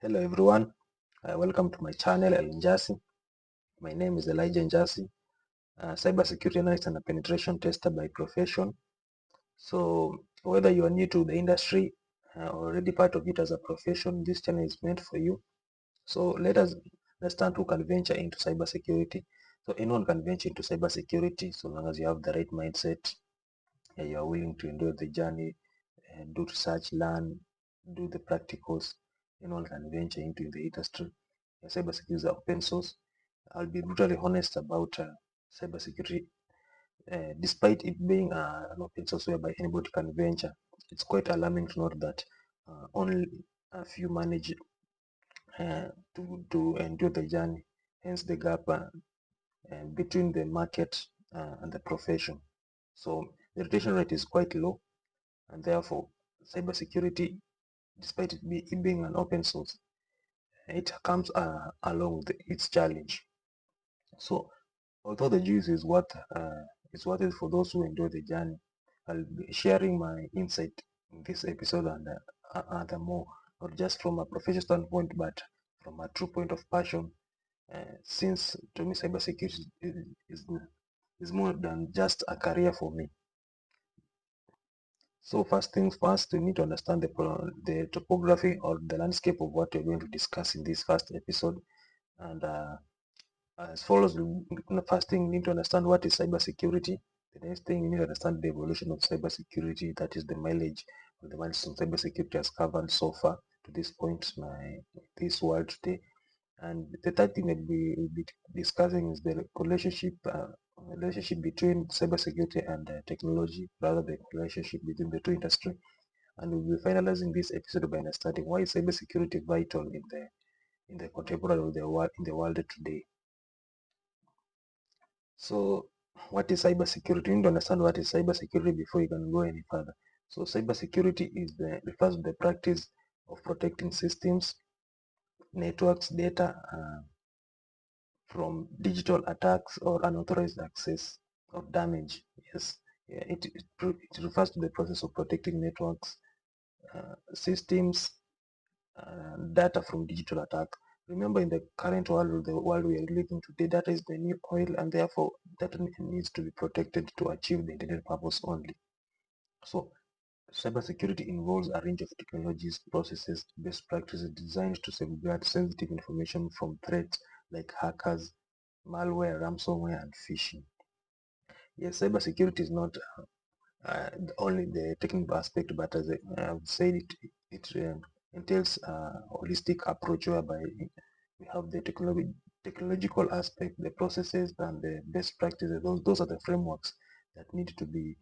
Hello everyone, welcome to my channel Njas. My name is Njas, cybersecurity analyst and a penetration tester by profession. So whether you are new to the industry or already part of it as a profession, this channel is meant for you. So let's understand who can venture into cybersecurity. So anyone can venture into cybersecurity so long as you have the right mindset, you are willing to endure the journey, do research, learn, do the practicals. Anyone can venture into the industry. Cybersecurity is open source. I'll be brutally honest about cybersecurity. Despite it being an open source whereby anybody can venture, it's quite alarming to note that only a few manage to endure the journey. Hence the gap between the market and the profession. So the retention rate is quite low, and therefore cybersecurity, despite it being an open source, it comes along with its challenge. So although the juice is worth it for those who enjoy the journey, I'll be sharing my insight in this episode and other more, not just from a professional standpoint, but from a true point of passion. Since to me, cybersecurity is more than just a career for me. So first things first, we need to understand the topography or the landscape of what we're going to discuss in this first episode. And as follows, first thing, we need to understand what is cybersecurity. The next thing, we need to understand the evolution of cybersecurity, that is the mileage or the milestone cybersecurity has covered so far to this point, this world today. And the third thing that we will be discussing is the relationship between cybersecurity and technology, rather the relationship between the two industries. And we'll be finalizing this episode by understanding why is cybersecurity vital in the contemporary in the world today. So what is cybersecurity? You need to understand what is cybersecurity before you can go any further. So cybersecurity refers to the practice of protecting systems, networks, data from digital attacks or unauthorized access or damage. Yes, yeah, it refers to the process of protecting networks, systems, data from digital attack. Remember, in the current world, the world we are living today, data is the new oil, and therefore data needs to be protected to achieve the intended purpose only. So cybersecurity involves a range of technologies, processes, best practices designed to safeguard sensitive information from threats like hackers, malware, ransomware, and phishing. Yes, cybersecurity is not only the technical aspect, but as I would say, it entails a holistic approach whereby we have the technological aspect, the processes, and the best practices. Those are the frameworks that need to be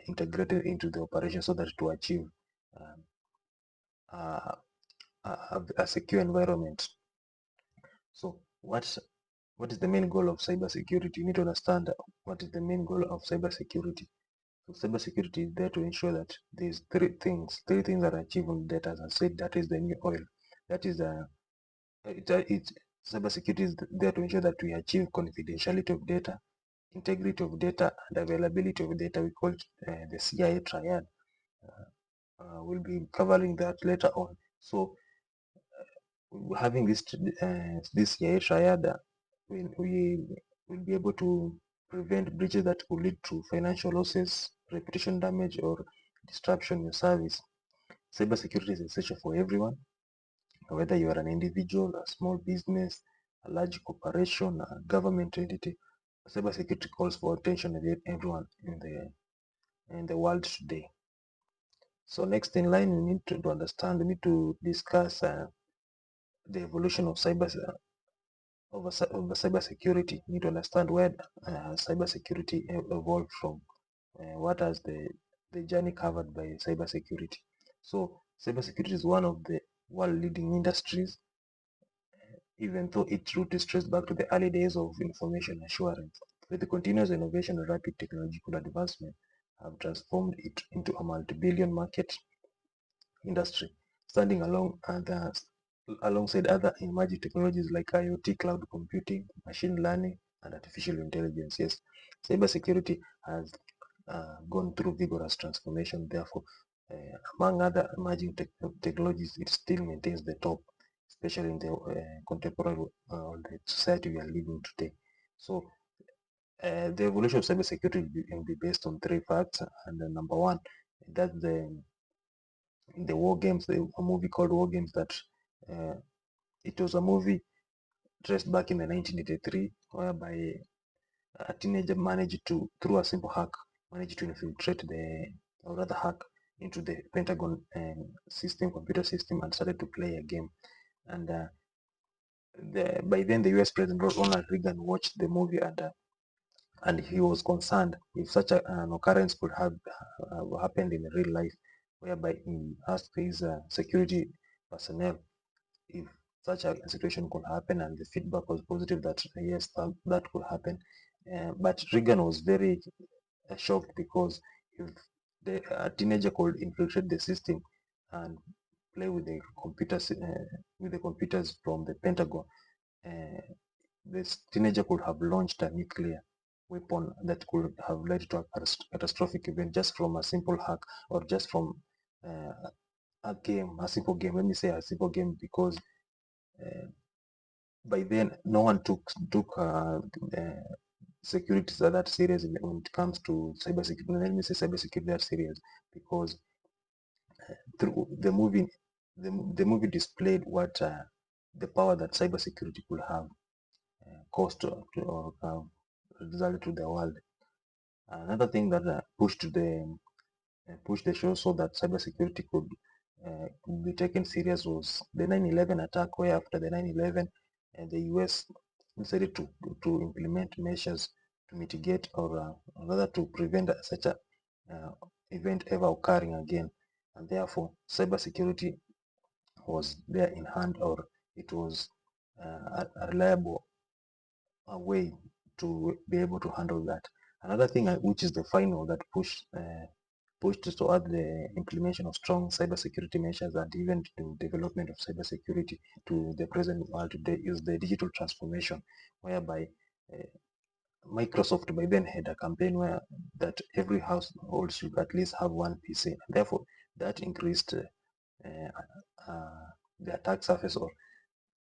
integrated into the operation so that to achieve um, a secure environment. So what is the main goal of cybersecurity? You need to understand what is the main goal of cybersecurity. So cybersecurity is there to ensure that there's three things that are achieved on data. As I said, that is the new oil. That is cybersecurity is there to ensure that we achieve confidentiality of data, integrity of data, and availability of data. We call it the CIA triad. We'll be covering that later on. So having this CIA triad, we will be able to prevent breaches that could lead to financial losses, reputation damage, or disruption in service. Cybersecurity is essential for everyone, whether you are an individual, a small business, a large corporation, a government entity. Cybersecurity calls for attention of everyone in the world today. So next in line, we need to understand, we need to discuss the evolution of cybersecurity. You need to understand where cybersecurity evolved from. What has the journey covered by cybersecurity? So cybersecurity is one of the world leading industries, even though its root is traced back to the early days of information assurance. With the continuous innovation and rapid technological advancement have transformed it into a multi-billion market industry, standing alongside other emerging technologies like IoT, cloud computing, machine learning, and artificial intelligence. Yes, cybersecurity has gone through vigorous transformation. Therefore, among other emerging technologies, it still maintains the top. especially in the contemporary the society we are living today. So the evolution of cybersecurity will be based on three facts. And number one, that's the war games, a movie called War Games that uh, it was a movie traced back in the 1983, whereby a teenager managed to, through a simple hack, managed to infiltrate or rather hack into the Pentagon computer system, and started to play a game. And by then, the U.S. President Ronald Reagan watched the movie, and he was concerned if such an occurrence could have happened in real life, whereby he asked his security personnel if such a situation could happen, and the feedback was positive that yes, that could happen. But Reagan was very shocked, because if a teenager could infiltrate the system and play with the computers from the Pentagon, uh, this teenager could have launched a nuclear weapon that could have led to a catastrophic event just from a simple hack, or just from a simple game. Let me say a simple game, because uh, by then no one took security that serious when it comes to cybersecurity. Let me say cybersecurity that serious, because through the movie displayed what the power that cybersecurity could have caused or resulted to the world. Another thing that pushed the show so that cybersecurity could be taken serious was the 9/11 attack, where after the 9/11, the US decided to implement measures to mitigate, or rather to prevent such a uh, event ever occurring again. And therefore, cybersecurity was there in hand, or it was a reliable way to be able to handle that. Another thing, which is the final, that pushed toward the implementation of strong cybersecurity measures, and even to development of cybersecurity to the present world today, is the digital transformation, whereby uh, Microsoft by then had a campaign where that every household should at least have one PC, and therefore that increased the attack surface, or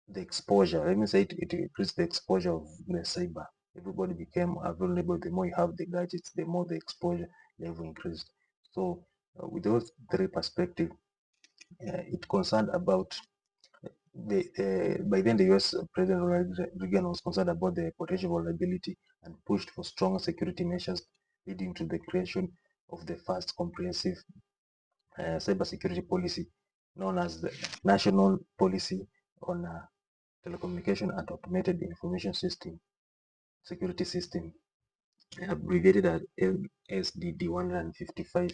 the exposure. Let me say it increased the exposure of the cyber. Everybody became vulnerable. The more you have the gadgets, the more the exposure level increased. So with those three perspectives, it concerned about by then the US President Ronald Reagan was concerned about the potential vulnerability and pushed for stronger security measures, leading to the creation of the first comprehensive cybersecurity policy, known as the National Policy on Telecommunication and Automated Information System Security System, abbreviated as SDD 155.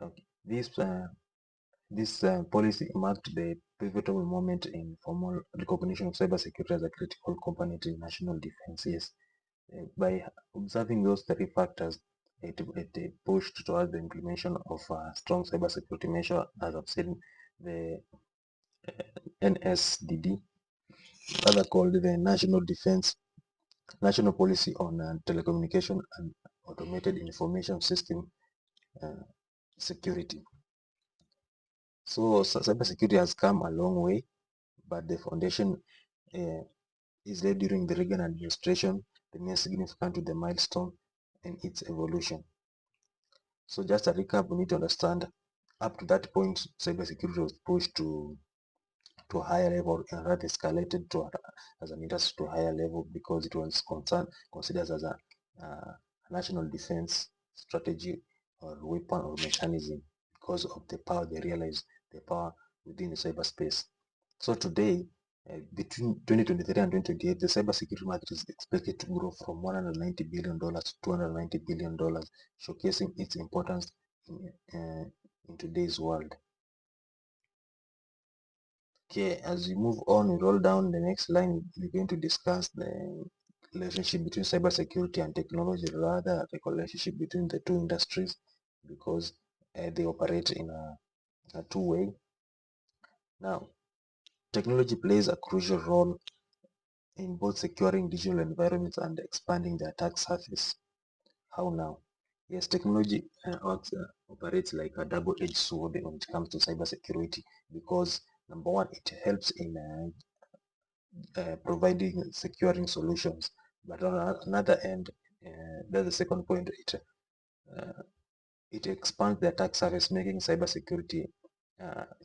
Okay. This policy marked the pivotal moment in formal recognition of cybersecurity as a critical component in national defense. Yes, by observing those three factors, it pushed towards the implementation of a strong cybersecurity measure, as I've said, the NSDD, other called the National Policy on Telecommunication and Automated Information System uh, Security. So cybersecurity has come a long way, but the foundation uh, is laid during the Reagan administration, remains significant to the milestone in its evolution. So just a recap, we need to understand up to that point, cybersecurity was pushed to a higher level, and that escalated as an industry to a higher level, because it was considered as a national defense strategy or weapon or mechanism, because of the power they realized, the power within the cyberspace. So today, between 2023 and 2028, the cybersecurity market is expected to grow from $190 billion to $290 billion, showcasing its importance in today's world. Okay, as we move on, we roll down the next line, we're going to discuss the relationship between cybersecurity and technology, rather the relationship between the two industries, because they operate in a two-way. Now, technology plays a crucial role in both securing digital environments and expanding the attack surface. How now? Yes, technology operates like a double-edged sword when it comes to cybersecurity, because Number one, it helps in providing securing solutions. But on another end, that's the second point, uh, it expands the attack surface, making cybersecurity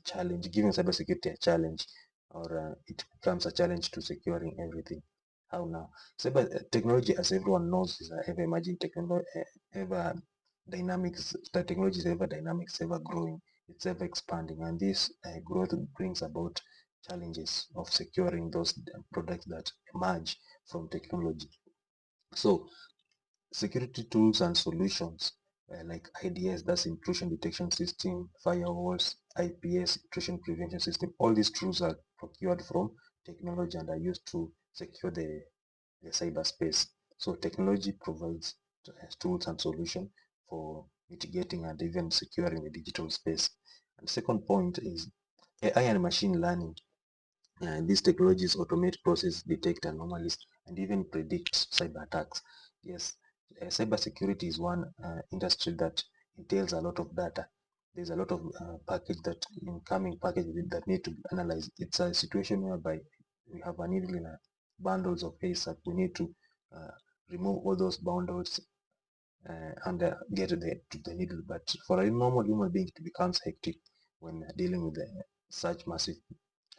challenge, giving cybersecurity a challenge, or it becomes a challenge to securing everything. How now? Cyber technology, as everyone knows, is a ever emerging technology, ever dynamics. The technology is ever dynamic, it's ever growing, it's ever expanding, and this growth brings about challenges of securing those products that emerge from technology. So security tools and solutions like IDS, that's intrusion detection system, firewalls, IPS, intrusion prevention system, all these tools are procured from technology and are used to secure the cyberspace. So technology provides tools and solutions for mitigating and even securing the digital space. And second point is AI and machine learning. These technologies automate process, detect anomalies, and even predict cyber attacks. Yes, cybersecurity is one industry that entails a lot of data. There's a lot of package that incoming package that need to be analyzed. It's a situation whereby we have a needle in a bundles of ASAP. We need to uh, remove all those bundles and get to the needle. But for a normal human being, it becomes hectic when dealing with such massive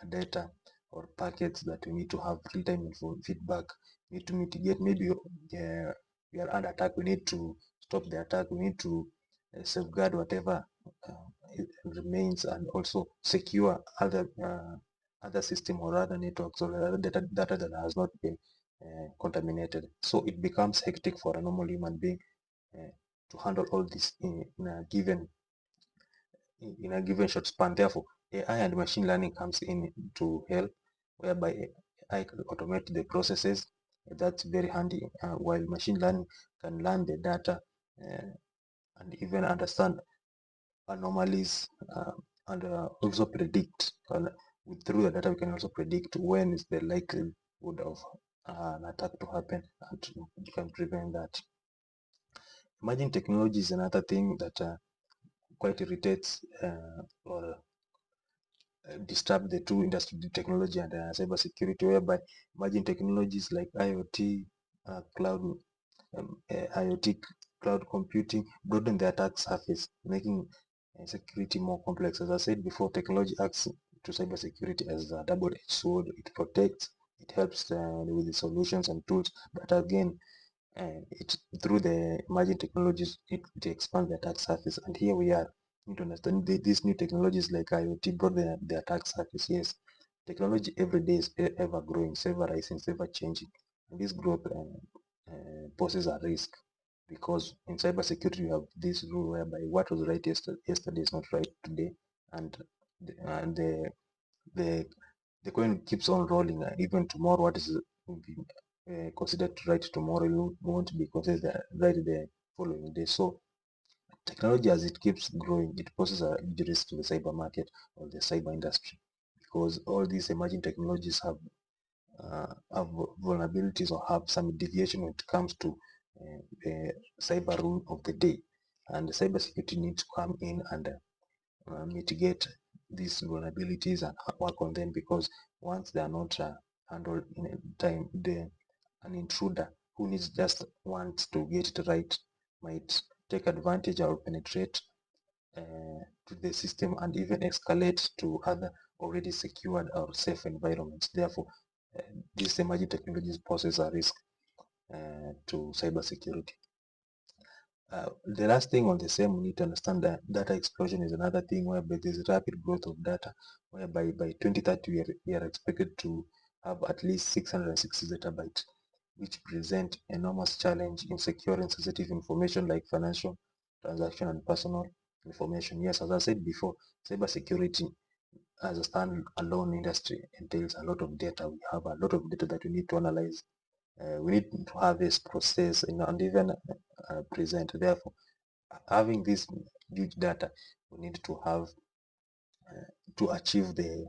data or packets that we need to have real-time feedback, need to mitigate. Maybe we are under attack, we need to stop the attack, we need to safeguard whatever remains, and also secure other system or other networks or other data that has not been contaminated. So it becomes hectic for a normal human being uh, to handle all this in a given short span. Therefore, AI and machine learning comes in to help, whereby AI can automate the processes. That's very handy, while machine learning can learn the data and even understand anomalies and also predict. Through the data, we can also predict when is the likelihood of an attack to happen, and you can prevent that. Emerging technology is another thing that quite irritates or disturb the two industry, technology and cyber security, whereby emerging technologies like IoT, cloud, IoT, cloud computing broaden the attack surface, making security more complex. As I said before, technology acts to cyber security as a double-edged sword. It protects, it helps with the solutions and tools, but again, it through the emerging technologies, it expands the attack surface. And here we are need to understand these new technologies like IoT brought the attack surface. Yes, technology every day is ever growing, it's ever rising, it's ever changing, and this growth poses a risk, because in cybersecurity you have this rule whereby what was right yesterday is not right today, and the the coin keeps on rolling. Even tomorrow, what is will be considered right tomorrow won't be considered right the following day. So technology, as it keeps growing, it poses a huge risk to the cyber market or the cyber industry, because all these emerging technologies have vulnerabilities or have some deviation when it comes to the cyber rule of the day, and the cyber security needs to come in and mitigate these vulnerabilities and work on them, because once they are not handled in a time, an intruder who needs just wants to get it right might take advantage or penetrate to the system and even escalate to other already secured or safe environments. Therefore, uh, these emerging technologies poses a risk to cybersecurity. The last thing on the same, we need to understand that data explosion is another thing whereby there's rapid growth of data, whereby by 2030 we are expected to have at least 660 zettabytes, which present enormous challenge in securing sensitive information like financial, transaction, and personal information. Yes, as I said before, cybersecurity as a standalone industry entails a lot of data. We have a lot of data that we need to analyze. We need to harvest, process, and even present. Therefore, having this huge data, we need to have to achieve the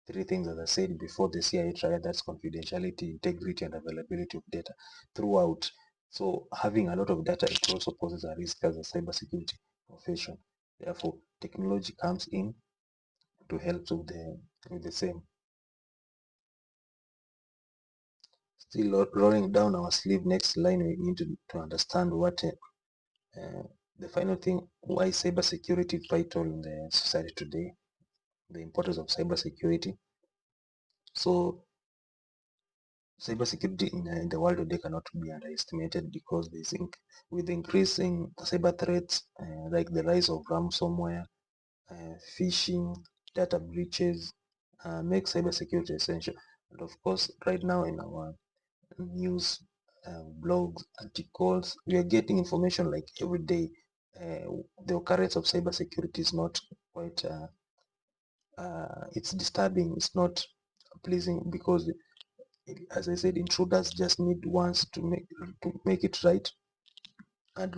three things, as I said before, the CIA triad, that's confidentiality, integrity, and availability of data throughout. So having a lot of data, it also poses a risk as a cybersecurity profession. Therefore, technology comes in to help with with the same. Still rolling down our sleeve, next line we need to understand what the final thing, why cybersecurity is vital in the society today, the importance of cybersecurity. So cybersecurity in the world today cannot be underestimated because with increasing cyber threats like the rise of ransomware, phishing, data breaches, make cybersecurity essential. And of course, right now in our news, blogs, articles, we are getting information like every day. The occurrence of cybersecurity is not quite, it's disturbing, it's not pleasing because, as I said, intruders just need once to make it right and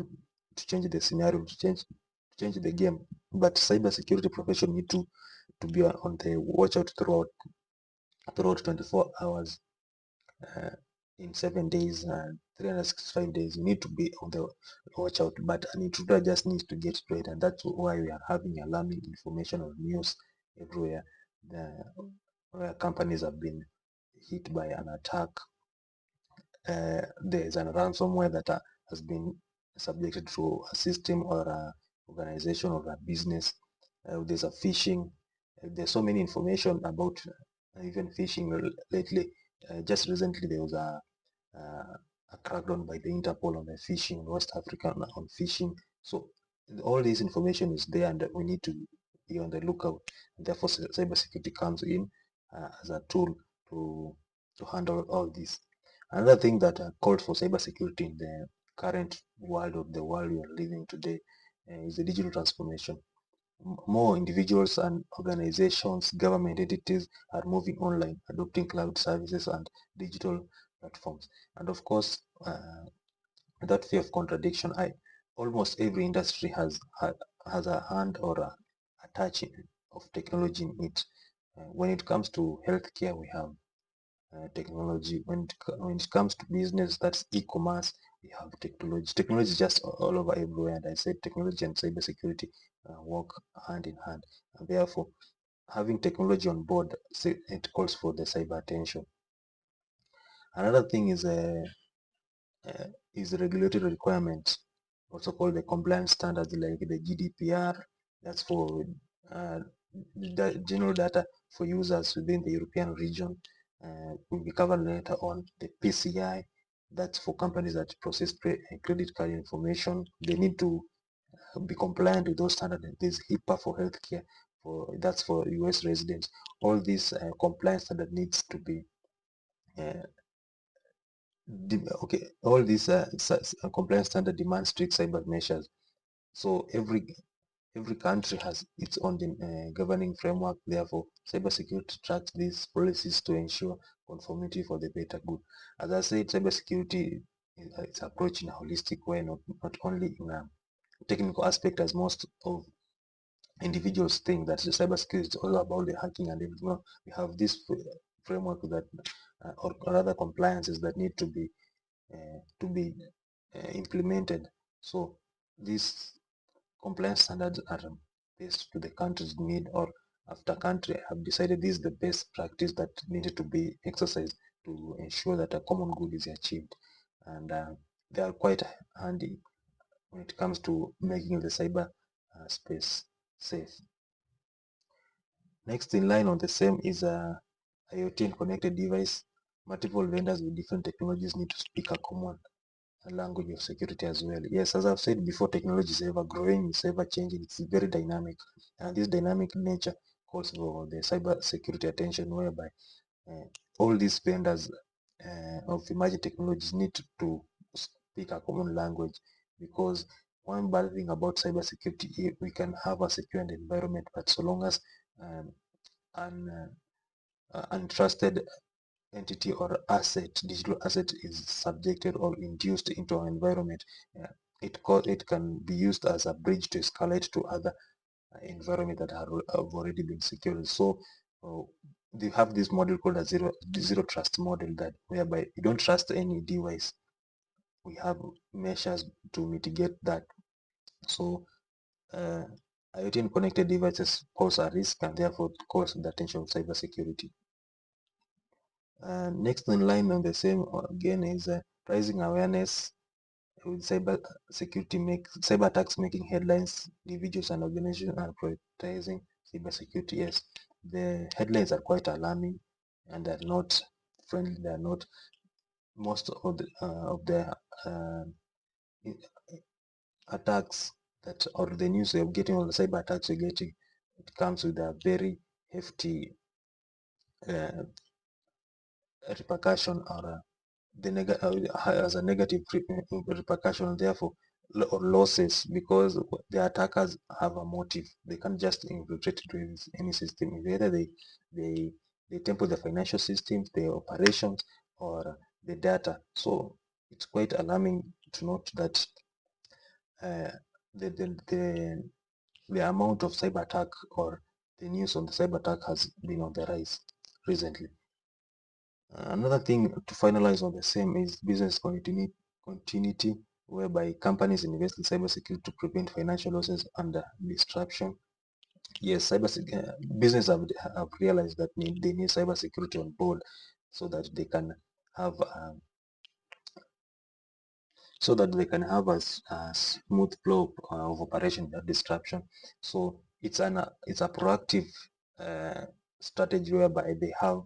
to change the scenario, to change the game. But cybersecurity profession need to be on the watch out throughout 24 hours, uh, in 7 days and 365 days. You need to be on the watch out, but an intruder just needs to get it right, and that's why we are having alarming information on news everywhere, where companies have been hit by an attack. There is a ransomware that has been subjected to a system or a organization or a business. There's a phishing. There's so many information about even phishing lately. Just recently there was a crackdown by the Interpol on the phishing in West Africa on phishing. So all this information is there, and we need to be on the lookout. And therefore, cybersecurity comes in as a tool to handle all this. Another thing that calls for cybersecurity in the current world of the world we are living today is the digital transformation. More individuals and organizations, government entities are moving online, adopting cloud services and digital platforms. And of course, without fear of contradiction, almost every industry has a hand or a touch of technology in it. When it comes to healthcare, we have technology. When it comes to business, that's e-commerce, we have technology. Technology is just all over everywhere, and I said technology and cybersecurity work hand in hand. And therefore, having technology on board, it calls for the cyber attention. Another thing is regulatory requirements, also called the compliance standards like the GDPR. That's for general data for users within the European region. Will be covered later on. The PCI, that's for companies that process credit card information. They need to be compliant with those standards. There's HIPAA for healthcare, that's for US residents. All these compliance standard needs to be uh, okay. All these compliance standard demand strict cyber measures. So every country has its own governing framework. Therefore, cybersecurity tracks these policies to ensure conformity for the better good. As I said, cybersecurity is approached in a holistic way, not only in a technical aspect as most of individuals think that the cybersecurity is all about the hacking and everything. No, we have this framework that, or rather compliances that need to be implemented. So these compliance standards are based to the country's need, or after country have decided this is the best practice that needed to be exercised to ensure that a common good is achieved. And they are quite handy when it comes to making the cyber space safe. Next in line on the same is IoT and connected device. Multiple vendors with different technologies need to speak a common language of security as well. Yes, as I've said before, technology is ever growing, it's ever changing, it's very dynamic. And this dynamic nature calls for the cyber security attention, whereby uh, all these vendors of emerging technologies need to speak a common language. Because one bad thing about cybersecurity, we can have a secured environment, but so long as um, an untrusted entity or digital asset is subjected or induced into our environment, uh, it can be used as a bridge to escalate to other environment that have already been secured. So they have this model called a zero trust model, that whereby you don't trust any device. We have measures to mitigate that. So uh, IoT and connected devices pose a risk and therefore cause the attention of cybersecurity. Next in line on the same again is raising awareness with cyber attacks making headlines. Individuals and organizations are prioritizing cybersecurity. Yes, the headlines are quite alarming and they're not friendly. They're not most of the attacks that or the news you're getting or the cyber attacks you're getting. It comes with a very hefty uh, repercussion or has a negative repercussion, therefore or losses, because the attackers have a motive. They can't just infiltrate into any system. Either they they temper the financial systems, the operations, or the data. So it's quite alarming to note that uh, the, the the the amount of cyber attack or the news on the cyber attack has been on the rise recently. Another thing to finalize on the same is business continuity, whereby companies invest in cybersecurity to prevent financial losses and disruption. Yes, business have realized that they need cybersecurity on board so that they can have a smooth flow of operation without disruption. So it's a proactive strategy whereby they have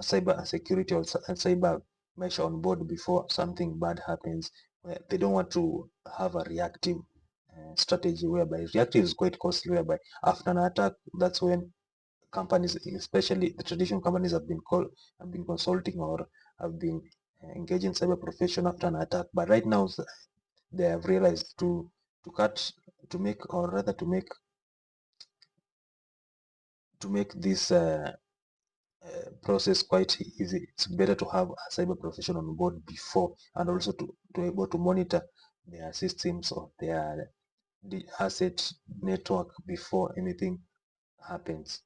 cyber security or cyber measure on board before something bad happens. They don't want to have a reactive strategy, whereby reactive is quite costly, whereby after an attack, that's when companies, especially the traditional companies, have been consulting or have been engaging cyber profession after an attack. But right now they have realized to cut to make or rather to make this process quite easy. It's better to have a cyber professional on board before, and also to able to monitor their systems or the asset network before anything happens.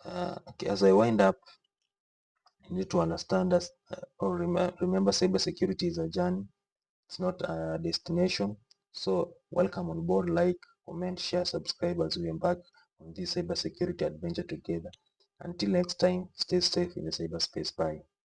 Okay, as I wind up, you need to understand that or remember cybersecurity is a journey. It's not a destination. So welcome on board. Like, comment, share, subscribe as we embark on this cybersecurity adventure together. Until next time, stay safe in the cyberspace. Bye.